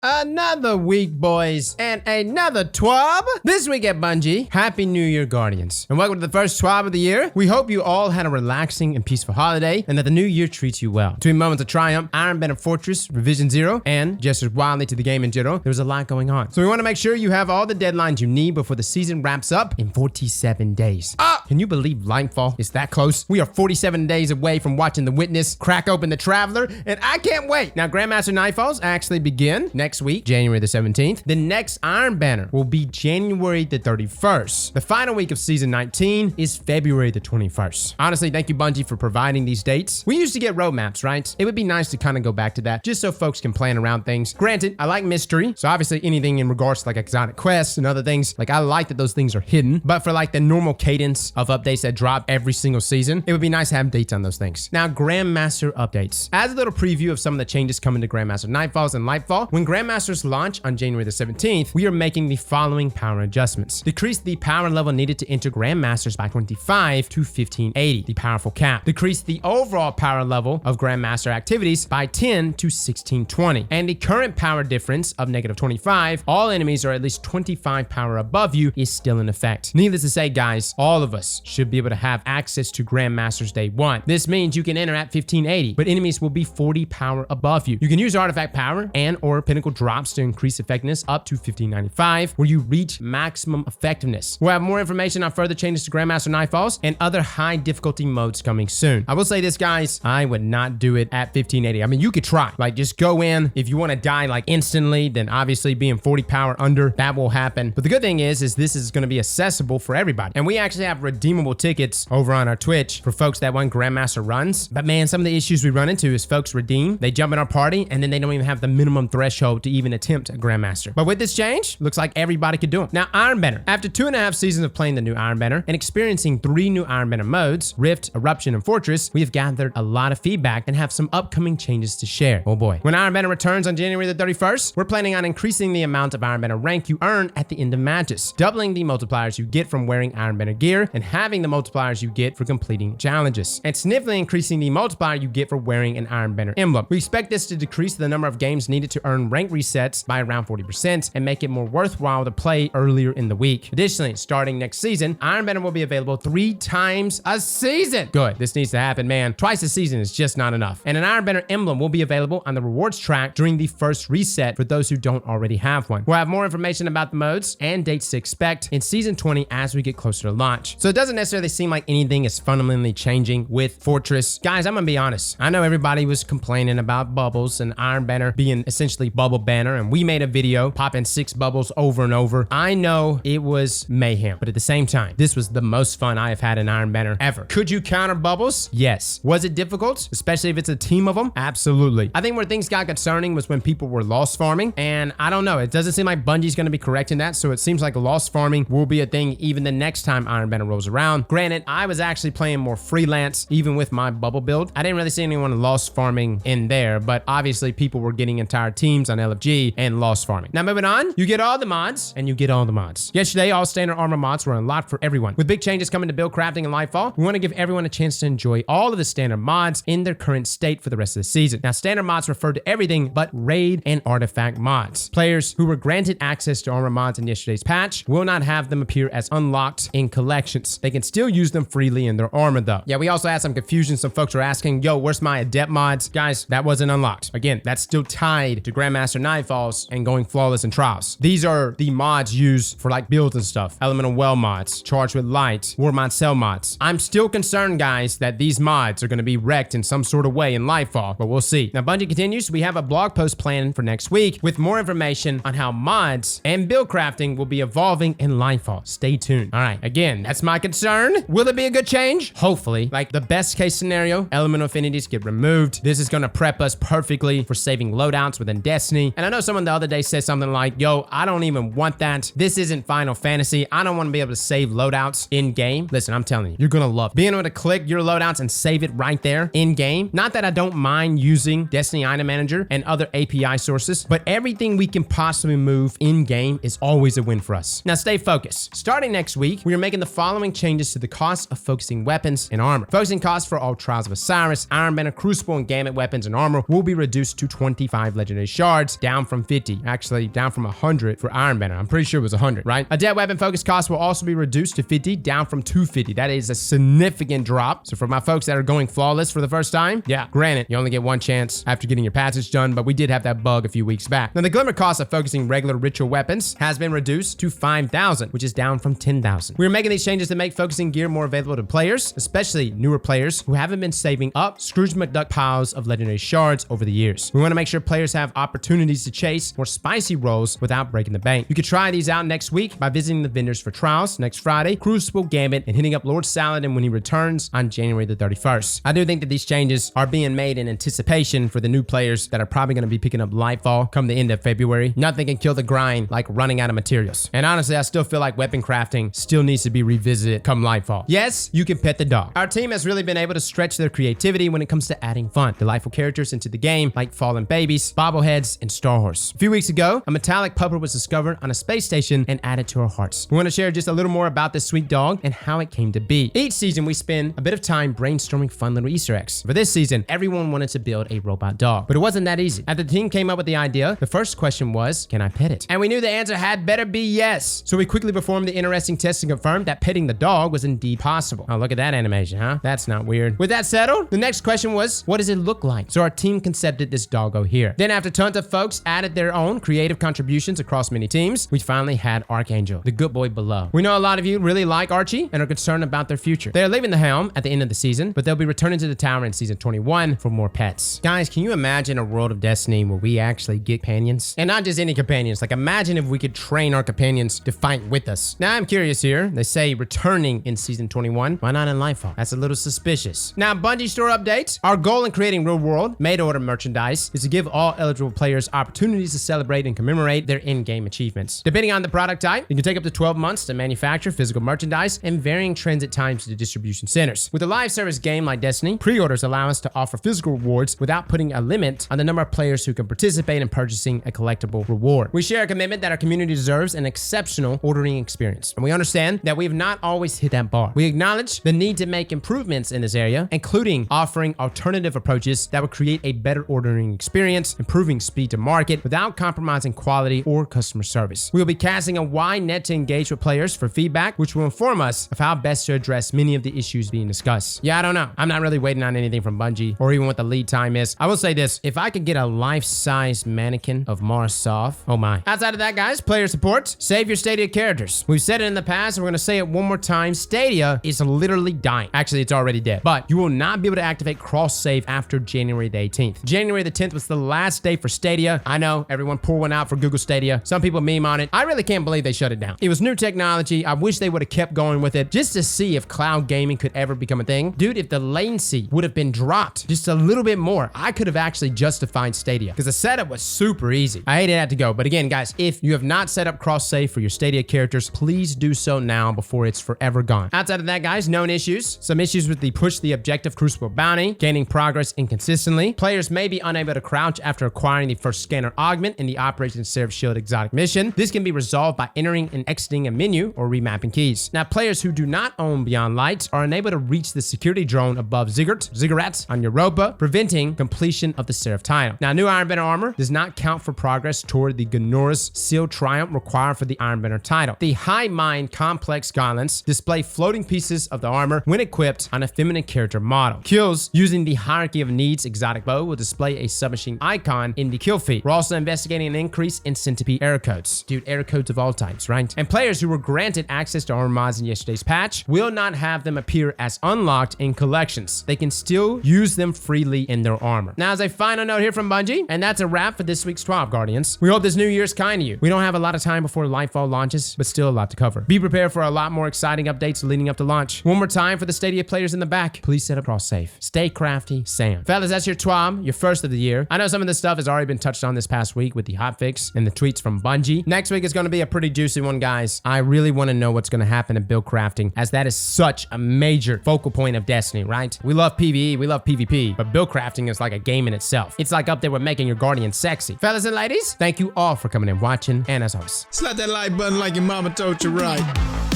Another week, boys, and another TWAB. This week at Bungie, Happy New Year, Guardians. And welcome to the first TWAB of the year. We hope you all had a relaxing and peaceful holiday, and that the new year treats you well. Between moments of triumph, Iron Banner Fortress, Revision 0, and gestures wildly to the game in general, there was a lot going on. So we want to make sure you have all the deadlines you need before the season wraps up in 47 days. Can you believe Nightfall is that close? We are 47 days away from watching The Witness crack open the Traveler, and I can't wait. Now, Grandmaster Nightfalls actually begin next week, January the 17th. The next Iron Banner will be January the 31st. The final week of season 19 is February the 21st. Honestly, thank you, Bungie, for providing these dates. We used to get roadmaps, right? It would be nice to kind of go back to that, just so folks can plan around things. Granted, I like mystery, so obviously anything in regards to like exotic quests and other things, like I like that those things are hidden, but for like the normal cadence of updates that drop every single season, it would be nice to have dates on those things. Now, Grandmaster Updates. As a little preview of some of the changes coming to Grandmaster Nightfalls and Lightfall, when Grandmasters launch on January the 17th, we are making the following power adjustments. Decrease the power level needed to enter Grandmasters by 25 to 1580, the powerful cap. Decrease the overall power level of Grandmaster activities by 10 to 1620. And the current power difference of -25, all enemies are at least 25 power above you, is still in effect. Needless to say, guys, all of us should be able to have access to Grandmasters day one. This means you can enter at 1580, but enemies will be 40 power above you. You can use artifact power and or pinnacle drops to increase effectiveness up to 1595, where you reach maximum effectiveness. We'll have more information on further changes to Grandmaster Nightfalls and other high difficulty modes coming soon. I will say this, guys, I would not do it at 1580. I mean, you could try, like just go in. If you want to die like instantly, then obviously being 40 power under, that will happen. But the good thing is this is going to be accessible for everybody. And we actually have redeemable tickets over on our Twitch for folks that want Grandmaster runs. But man, some of the issues we run into is folks redeem, they jump in our party, and then they don't even have the minimum threshold to even attempt a Grandmaster. But with this change, looks like everybody could do them. Now, Iron Banner. After 2.5 seasons of playing the new Iron Banner and experiencing 3 new Iron Banner modes, Rift, Eruption, and Fortress, we have gathered a lot of feedback and have some upcoming changes to share. Oh boy. When Iron Banner returns on January the 31st, we're planning on increasing the amount of Iron Banner rank you earn at the end of matches, doubling the multipliers you get from wearing Iron Banner gear, and having the multipliers you get for completing challenges, and significantly increasing the multiplier you get for wearing an Iron Banner emblem. We expect this to decrease the number of games needed to earn rank resets by around 40% and make it more worthwhile to play earlier in the week. Additionally, starting next season, Iron Banner will be available 3 times a season. Good. This needs to happen, man. Twice a season is just not enough. And an Iron Banner emblem will be available on the rewards track during the first reset for those who don't already have one. We'll have more information about the modes and dates to expect in season 20 as we get closer to launch. So it doesn't necessarily seem like anything is fundamentally changing with Fortress. Guys, I'm gonna be honest. I know everybody was complaining about bubbles and Iron Banner being essentially bubble banner, and we made a video popping 6 bubbles over and over. I know it was mayhem, but at the same time, this was the most fun I have had in Iron Banner ever. Could you counter bubbles? Yes. Was it difficult? Especially if it's a team of them? Absolutely. I think where things got concerning was when people were lost farming, and I don't know. It doesn't seem like Bungie's gonna be correcting that, so it seems like lost farming will be a thing even the next time Iron Banner rolls around. Granted, I was actually playing more freelance, even with my bubble build. I didn't really see anyone lost farming in there, but obviously people were getting entire teams on LFG and lost farming. Now moving on, you get all the mods, and you get all the mods. Yesterday, all standard armor mods were unlocked for everyone. With big changes coming to build crafting and Nightfall, we want to give everyone a chance to enjoy all of the standard mods in their current state for the rest of the season. Now, standard mods refer to everything but raid and artifact mods. Players who were granted access to armor mods in yesterday's patch will not have them appear as unlocked in collections. They can still use them freely in their armor though. Yeah, we also had some confusion. Some folks were asking, yo, where's my adept mods? Guys, that wasn't unlocked. Again, that's still tied to Grandmaster Nightfalls and going flawless in trials. These are the mods used for like builds and stuff. Elemental well mods, charged with light, war mod cell mods. I'm still concerned, guys, that these mods are going to be wrecked in some sort of way in Nightfall, but we'll see. Now, Bungie continues. We have a blog post planned for next week with more information on how mods and build crafting will be evolving in Nightfall. Stay tuned. All right, again, that's my concern. Will it be a good change? Hopefully. Like the best case scenario, elemental affinities get removed. This is going to prep us perfectly for saving loadouts within Destiny. And I know someone the other day said something like, yo, I don't even want that. This isn't Final Fantasy. I don't want to be able to save loadouts in game. Listen, I'm telling you, you're going to love it. Being able to click your loadouts and save it right there in game. Not that I don't mind using Destiny Item Manager and other API sources, but everything we can possibly move in game is always a win for us. Now stay focused. Starting next week, we are making the following following changes to the cost of focusing weapons and armor. Focusing costs for all Trials of Osiris, Iron Banner, Crucible, and Gambit weapons and armor will be reduced to 25 legendary shards, down from 50. Actually, down from 100 for Iron Banner. I'm pretty sure it was 100, right? A dead weapon focus cost will also be reduced to 50, down from 250. That is a significant drop. So for my folks that are going flawless for the first time, yeah, granted, you only get one chance after getting your passage done, but we did have that bug a few weeks back. Now, the glimmer cost of focusing regular ritual weapons has been reduced to 5,000, which is down from 10,000. We're making these changes to make focusing gear more available to players, especially newer players who haven't been saving up Scrooge McDuck piles of legendary shards over the years. We want to make sure players have opportunities to chase more spicy rolls without breaking the bank. You can try these out next week by visiting the vendors for trials next Friday, Crucible, Gambit, and hitting up Lord Saladin when he returns on January the 31st. I do think that these changes are being made in anticipation for the new players that are probably going to be picking up Lightfall come the end of February. Nothing can kill the grind like running out of materials. And honestly, I still feel like weapon crafting still needs to be revisited come Lightfall. Yes, you can pet the dog. Our team has really been able to stretch their creativity when it comes to adding fun, delightful characters into the game like fallen babies, bobbleheads, and Star Horse. A few weeks ago, a metallic pupper was discovered on a space station and added to our hearts. We want to share just a little more about this sweet dog and how it came to be. Each season, we spend a bit of time brainstorming fun little Easter eggs. For this season, everyone wanted to build a robot dog, but it wasn't that easy. After the team came up with the idea, the first question was, can I pet it? And we knew the answer had better be yes. So we quickly performed the interesting test to confirm that petting the dog was indeed possible. Oh, look at that animation, huh? That's not weird. With that settled, the next question was, what does it look like? So our team concepted this doggo here. Then after tons of folks added their own creative contributions across many teams, we finally had Archangel, the good boy below. We know a lot of you really like Archie and are concerned about their future. They are leaving the Helm at the end of the season, but they'll be returning to the tower in season 21 for more pets. Guys, can you imagine a world of Destiny where we actually get companions? And not just any companions. Like, imagine if we could train our companions to fight with us. Now, I'm curious here. They say returning in season 21. Why not in Nightfall? That's a little suspicious. Now, Bungie store updates. Our goal in creating real world made-order merchandise is to give all eligible players opportunities to celebrate and commemorate their in-game achievements. Depending on the product type, it can take up to 12 months to manufacture physical merchandise and varying transit times to distribution centers. With a live service game like Destiny, pre-orders allow us to offer physical rewards without putting a limit on the number of players who can participate in purchasing a collectible reward. We share a commitment that our community deserves an exceptional ordering experience, and we understand that we have not always hit that bar. We acknowledge the need to make improvements in this area, including offering alternative approaches that would create a better ordering experience, improving speed to market without compromising quality or customer service. We will be casting a wide net to engage with players for feedback, which will inform us of how best to address many of the issues being discussed. Yeah, I don't know. I'm not really waiting on anything from Bungie or even what the lead time is. I will say this, if I could get a life-size mannequin of Mars Soft, oh my. Outside of that, guys, player support, save your Stadia characters. We've said it in the past, and we're gonna say it one more time. Stadia is literally dying. Actually, it's already dead, but you will not be able to activate cross-save after January the 18th. January the 10th was the last day for Stadia. I know, everyone pour one out for Google Stadia. Some people meme on it. I really can't believe they shut it down. It was new technology. I wish they would have kept going with it just to see if cloud gaming could ever become a thing. Dude, if the latency would have been dropped just a little bit more, I could have actually justified Stadia because the setup was super easy. I hated it had to go, but again, guys, if you have not set up cross-save for your Stadia characters, please do so now before it's forever gone. Outside of that, guys, known issues. Some issues with the push the objective Crucible bounty, gaining progress inconsistently. Players may be unable to crouch after acquiring the first scanner augment in the Operation Seraph Shield exotic mission. This can be resolved by entering and exiting a menu or remapping keys. Now, players who do not own Beyond Light are unable to reach the security drone above Ziggurat on Europa, preventing completion of the Seraph title. Now, new Iron Banner armor does not count for progress toward the Gnora's Seal Triumph required for the Iron Banner title. The High Mind Complex gauntlets display floating pieces of the armor when equipped on a feminine character model. Kills using the Hierarchy of Needs exotic bow will display a submachine icon in the kill feed. We're also investigating an increase in Centipede error codes. Dude, error codes of all types, right? And players who were granted access to armor mods in yesterday's patch will not have them appear as unlocked in collections. They can still use them freely in their armor. Now, as a final note here from Bungie, and that's a wrap for this week's TWAB Guardians. We hope this new year's kind to you. We don't have a lot of time before Nightfall launches, but still a lot to cover. Be prepared for a lot more exciting updates leading up to launch. One more time for the Stadia players in the back, please set up cross-save. Stay crafty, Sam. Fellas, that's your TWAB, your first of the year. I know some of this stuff has already been touched on this past week with the hotfix and the tweets from Bungie. Next week is going to be a pretty juicy one, guys. I really want to know what's going to happen in build crafting, as that is such a major focal point of Destiny, right? We love PvE, we love PvP, but build crafting is like a game in itself. It's like up there with making your guardian sexy. Fellas and ladies, thank you all for coming and watching, and as always, slap that like button like your mama told you right.